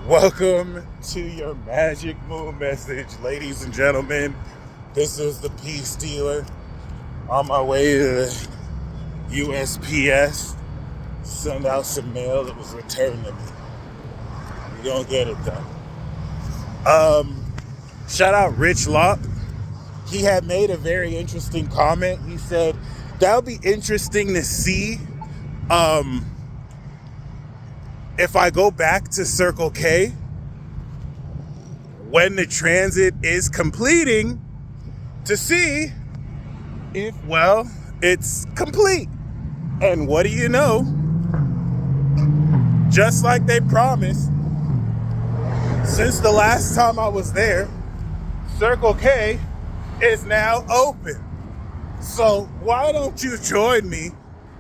Welcome to your magic moon message, ladies and gentlemen. This is the Peace Dealer on my way to the USPS. Send out some mail that was returned to me. We're gonna get it done. Shout out Rich Locke. He had made a very interesting comment. He said that would be interesting to see if I go back to Circle K when the transit is completing to see if, well, it's complete. And what do you know? Just like they promised, since the last time I was there, Circle K is now open. So why don't you join me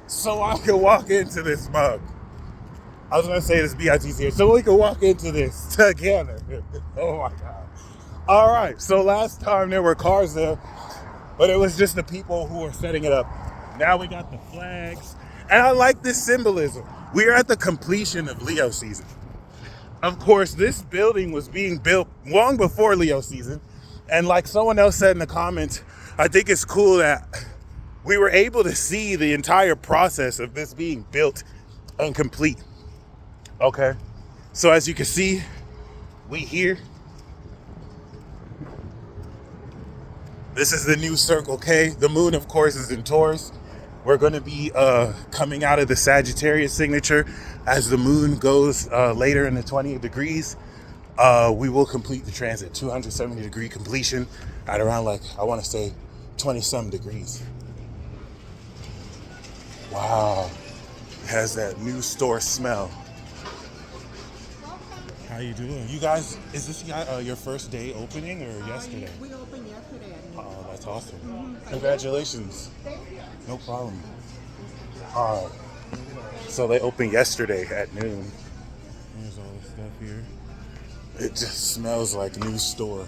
so I can walk into this mug? I was gonna say this BIT's here, so we can walk into this together. Oh my God. All right, so last time there were cars there, but it was just the people who were setting it up. Now we got the flags, and I like this symbolism. We are at the completion of Leo season. Of course, this building was being built long before Leo season, and like someone else said in the comments, I think it's cool that we were able to see the entire process of this being built and complete. Okay, so as you can see, we here. This is the new Circle K. The moon, of course, is in Taurus. We're going to be coming out of the Sagittarius signature as the moon goes later in the 20 degrees. We will complete the transit, 270 degree completion at around, like, I want to say 20 some degrees. Wow, it has that new store smell. How you doing? You guys, is this your first day opening or yesterday? We opened yesterday. Oh, that's awesome. Mm-hmm. Congratulations. Thank you. No problem. All right. So they opened yesterday at noon. There's all the stuff here. It just smells like a new store,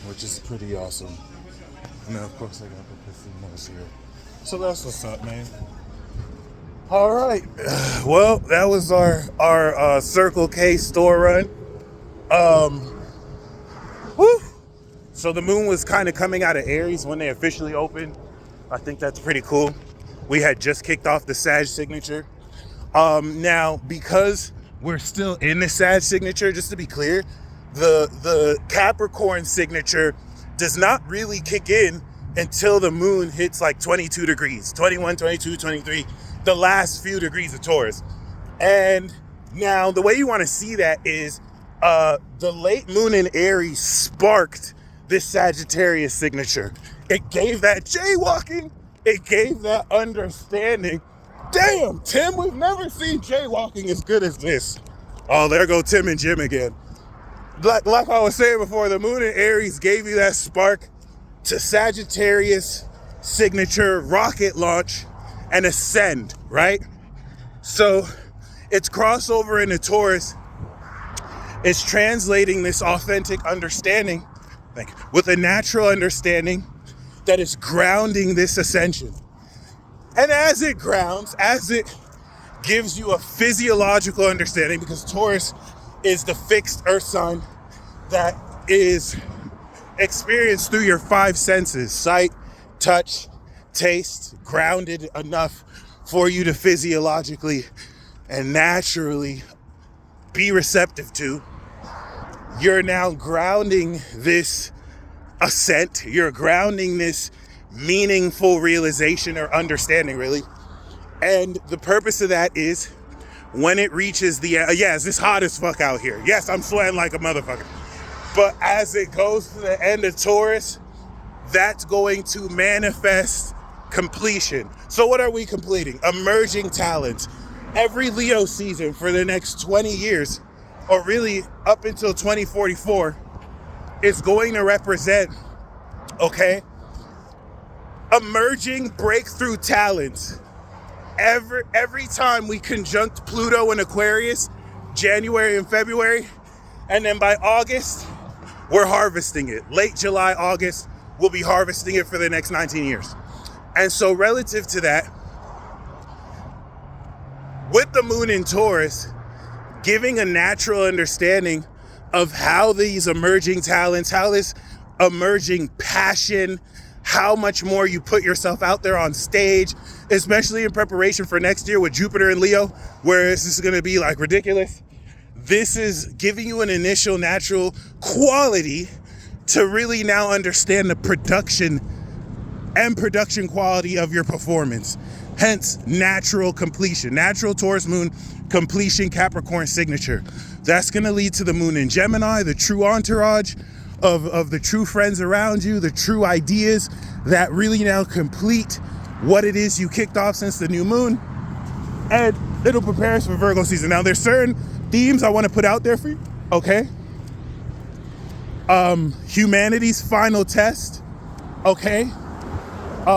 which is pretty awesome. And then, of course, I got the casinos here. So that's what's up, man. All right. Well, that was our Circle K store run. Woo. So the moon was kind of coming out of Aries when they officially opened. I think that's pretty cool. We had just kicked off the Sag signature. Now, because we're still in the Sag signature, just to be clear, the Capricorn signature does not really kick in until the moon hits like 22 degrees, 21, 22, 23. The last few degrees of Taurus. And now the way you want to see that is the late moon in Aries sparked this Sagittarius signature. It gave that jaywalking. It gave that understanding. Damn, Tim, we've never seen jaywalking as good as this. Oh, there go Tim and Jim again. Like I was saying before, the moon in Aries gave you that spark to Sagittarius signature rocket launch and ascend, right? So its crossover into Taurus is translating this authentic understanding, like, with a natural understanding that is grounding this ascension. And as it grounds, as it gives you a physiological understanding, because Taurus is the fixed earth sign that is experienced through your five senses: sight, touch, taste, grounded enough for you to physiologically and naturally be receptive to. You're now grounding this ascent. You're grounding this meaningful realization or understanding, really. And the purpose of that is when it reaches the, yes, it's hot as fuck out here. Yes, I'm sweating like a motherfucker. But as it goes to the end of Taurus, that's going to manifest completion. So what are we completing? Emerging talents. Every Leo season for the next 20 years, or really up until 2044, is going to represent, okay, emerging breakthrough talents. Every time we conjunct Pluto and Aquarius, January and February, and then by August, we're harvesting it. Late July, August, we'll be harvesting it for the next 19 years. And so relative to that, with the moon in Taurus, giving a natural understanding of how these emerging talents, how this emerging passion, how much more you put yourself out there on stage, especially in preparation for next year with Jupiter and Leo, where this is going to be like ridiculous. This is giving you an initial natural quality to really now understand the production quality of your performance. Hence, natural completion, natural Taurus moon completion, Capricorn signature. That's going to lead to the moon in Gemini, the true entourage of the true friends around you, the true ideas that really now complete what it is you kicked off since the new moon. And it'll prepare us for Virgo season. Now, there's certain themes I want to put out there for you, okay? Humanity's final test, okay?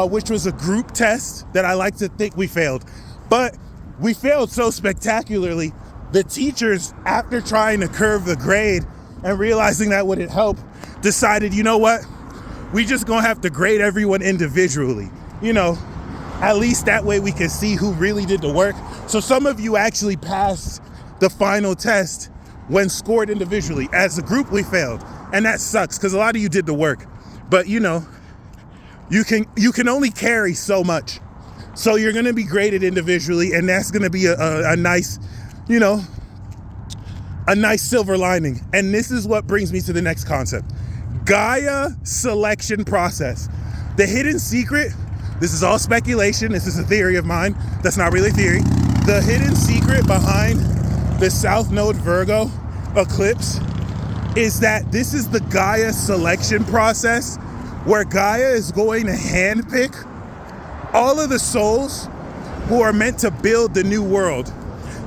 Which was a group test that I like to think we failed. But we failed so spectacularly, the teachers, after trying to curve the grade and realizing that wouldn't help, decided, you know what? We just gonna have to grade everyone individually. You know, at least that way we can see who really did the work. So some of you actually passed the final test when scored individually. As a group, we failed. And that sucks because a lot of you did the work. But you know, you can only carry so much. So you're gonna be graded individually, and that's gonna be a nice, you know, a nice silver lining. And this is what brings me to the next concept. Gaia selection process. The hidden secret, this is all speculation, this is a theory of mine, that's not really theory. The hidden secret behind the South Node Virgo eclipse is that this is the Gaia selection process where Gaia is going to handpick all of the souls who are meant to build the new world.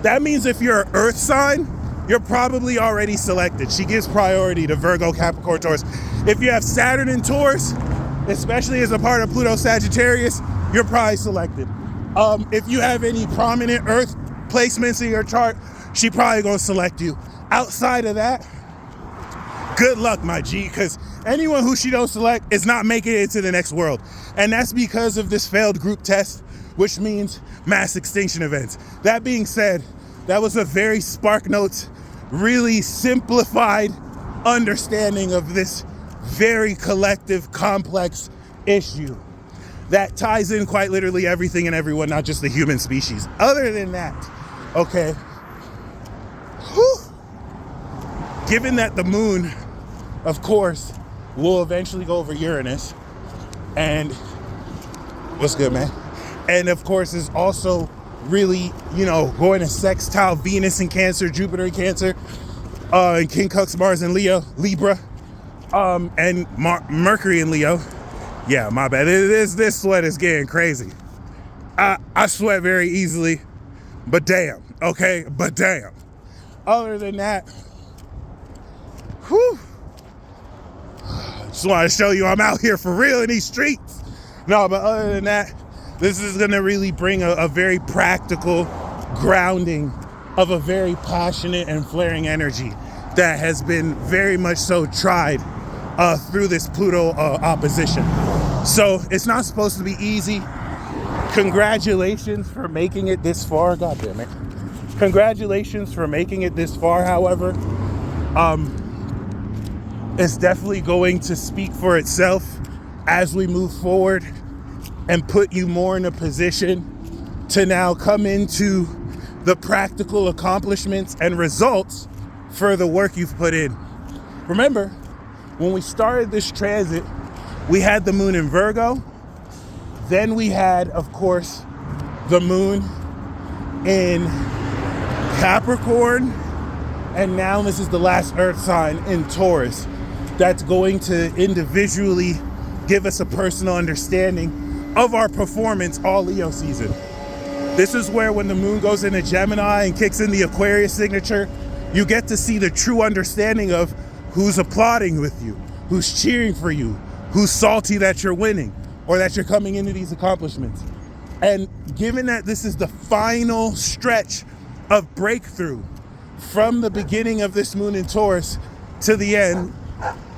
That means if you're an Earth sign, you're probably already selected. She gives priority to Virgo, Capricorn, Taurus. If you have Saturn in Taurus, especially as a part of Pluto Sagittarius, you're probably selected. If you have any prominent Earth placements in your chart, she probably gonna select you. Outside of that, good luck, my G, because anyone who she don't select is not making it into the next world. And that's because of this failed group test, which means mass extinction events. That being said, that was a very SparkNotes, really simplified understanding of this very collective, complex issue that ties in quite literally everything and everyone, not just the human species. Other than that, okay, whew. Given that the moon, of course, will eventually go over Uranus, and what's good, man? And of course, is also really, you know, going to sextile Venus in Cancer, Jupiter in Cancer, and King Cuck's Mars in Libra, and Mercury in Leo. Yeah, my bad. This sweat is getting crazy. I sweat very easily, but damn, okay? But damn. Other than that, whew. Just want to show you I'm out here for real in these streets. No, but other than that, this is going to really bring a very practical grounding of a very passionate and flaring energy that has been very much so tried through this Pluto opposition. So it's not supposed to be easy. Congratulations for making it this far. God damn it. Congratulations for making it this far, however. It's definitely going to speak for itself as we move forward and put you more in a position to now come into the practical accomplishments and results for the work you've put in. Remember, when we started this transit, we had the moon in Virgo. Then we had, of course, the moon in Capricorn. And now this is the last Earth sign in Taurus. That's going to individually give us a personal understanding of our performance all Leo season. This is where when the moon goes into Gemini and kicks in the Aquarius signature, you get to see the true understanding of who's applauding with you, who's cheering for you, who's salty that you're winning or that you're coming into these accomplishments. And given that this is the final stretch of breakthrough from the beginning of this moon in Taurus to the end,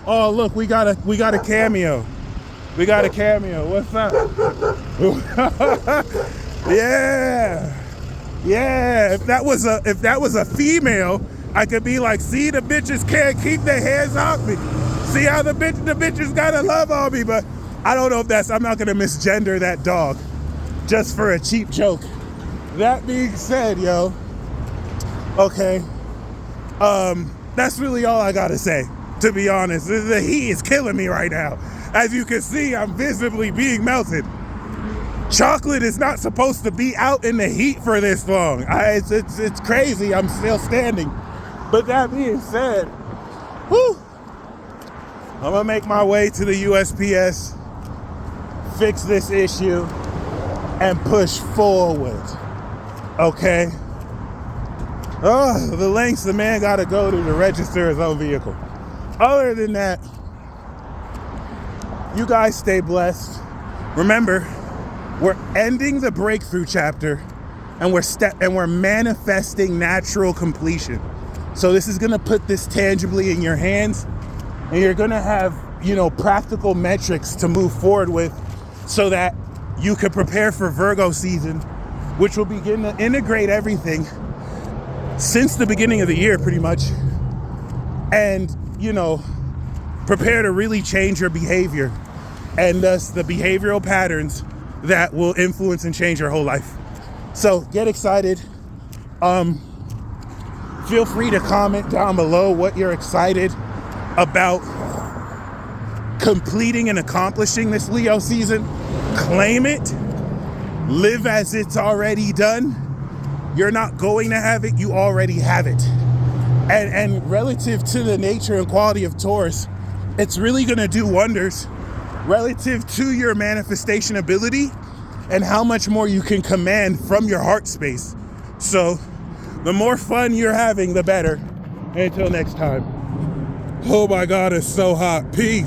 oh look, we got a cameo. We got a cameo. What's up? Yeah. Yeah, if that was a female, I could be like, see, the bitches can't keep their hands off me. See how the bitches gotta love on me, but I don't know if I'm not gonna misgender that dog just for a cheap joke. That being said, yo, okay, that's really all I gotta say, to be honest. The heat is killing me right now. As you can see, I'm visibly being melted. Chocolate is not supposed to be out in the heat for this long. It's crazy. I'm still standing. But that being said, whew, I'm gonna make my way to the USPS, fix this issue, and push forward. Okay? Oh, the lengths the man gotta go to register his own vehicle. Other than that, you guys stay blessed. Remember, we're ending the breakthrough chapter, and we're manifesting natural completion. So this is gonna put this tangibly in your hands, and you're gonna have, practical metrics to move forward with, so that you can prepare for Virgo season, which will begin to integrate everything since the beginning of the year, pretty much, and prepare to really change your behavior, and thus the behavioral patterns that will influence and change your whole life. So get excited. Feel free to comment down below what you're excited about completing and accomplishing this Leo season. Claim it. Live as it's already done. You're not going to have it, you already have it. And relative to the nature and quality of Taurus, it's really gonna do wonders relative to your manifestation ability and how much more you can command from your heart space. So the more fun you're having, the better. Until next time. Oh my God, it's so hot. Peace.